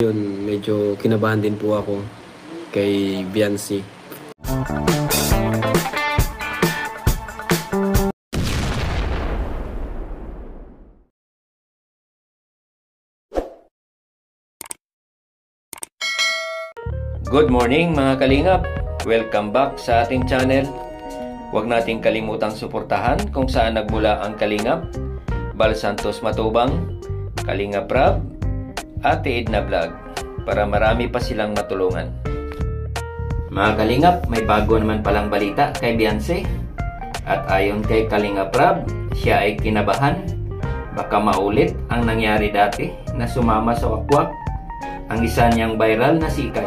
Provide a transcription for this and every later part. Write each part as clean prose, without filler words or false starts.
Yun, medyo kinabahan din po ako kay Biancy. Good morning mga kalingap! Welcome back sa ating channel. Huwag nating kalimutang suportahan kung saan nagmula ang Kalingap, Bal Santos Matubang, Kalingap Rab, Ate Edna Vlog para marami pa silang matulungan. Mga kalingap, may bago naman palang balita kay Biancy. At ayon kay Kalingap Rab, siya ay kinabahan. Baka maulit ang nangyari dati na sumama sa wakwak ang isa niyang viral na sikat.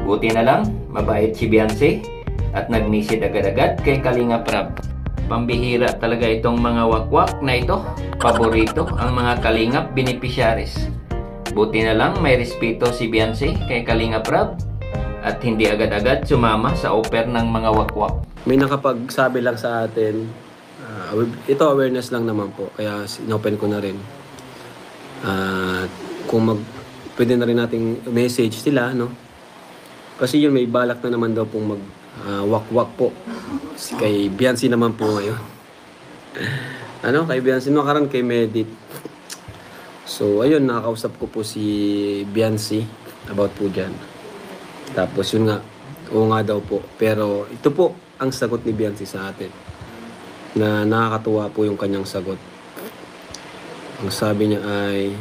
Buti na lang, mabait si Biancy at nagmisid agad-agad kay Kalingap Rab. Pambihira talaga itong mga wakwak na ito. Paborito ang mga kalingap beneficiaries. Buti na lang may respeto si Biancy kay Kalingap Rab at hindi agad-agad sumama sa offer ng mga wakwak. May nakapagsabi lang sa atin, ito awareness lang naman po, kaya inopen ko na rin. Pwede na rin nating message sila, no? Kasi yun, may balak na naman daw pong mag-wakwak po. Kay Biancy naman po ngayon. Kay Biancy, nakaran kay Medit. So, ayun, nakakausap ko po si Biancy about po dyan. Tapos yun nga, oo nga daw po. Pero ito po ang sagot ni Biancy sa atin. Na nakakatuwa po yung kanyang sagot. Ang sabi niya ay,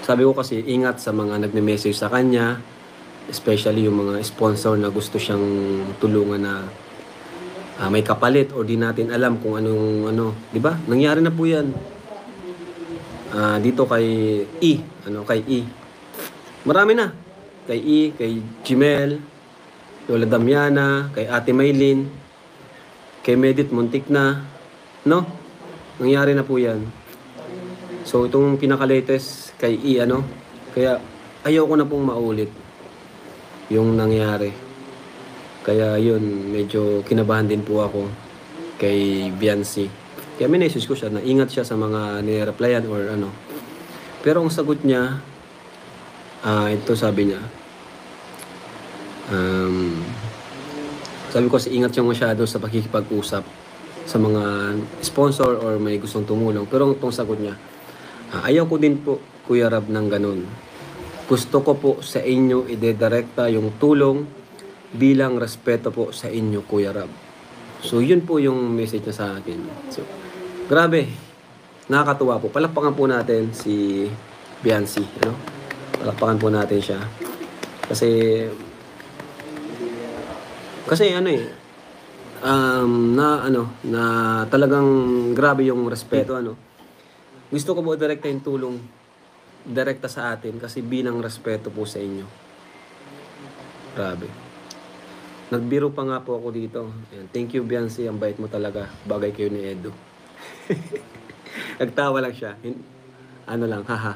sabi ko kasi ingat sa mga nagme-message sa kanya, especially yung mga sponsor na gusto siyang tulungan na may kapalit or di natin alam kung anong di ba? Nangyari na po 'yan. Dito kay kay E. Marami na. Kay E, kay Jimel, Lola Damiana, kay Ate Maylin, kay Medit muntik na, no? Nangyari na po 'yan. So, itong pinaka-latest kay E, kaya ayaw ko na pong maulit yung nangyari. Kaya yun, medyo kinabahan din po ako kay Biancy. Kaya minessage ko siya na ingat siya sa mga nire-replyan or Pero ang sagot niya, ito sabi niya, sabi ko kasi ingat siya masyado sa pakikipag-usap sa mga sponsor or may gustong tumulong. Pero itong sagot niya, ayaw ko din po, Kuya Rab, ng ganun. Gusto ko po sa inyo idedirekta yung tulong bilang respeto po sa inyo, Kuya Rab. So, yun po yung message niya sa akin. So, grabe. Nakakatuwa po. Palakpakan po natin si Biancy. Palakpakan po natin siya. Kasi na talagang grabe yung respeto, Gusto ko po direkta yung tulong direkta sa atin kasi bilang respeto po sa inyo. Grabe. Nagbiro pa nga po ako dito. Ayan. Thank you, Biancy. Ang bait mo talaga. Bagay kayo ni Edo. Nagtawa lang siya. Haha.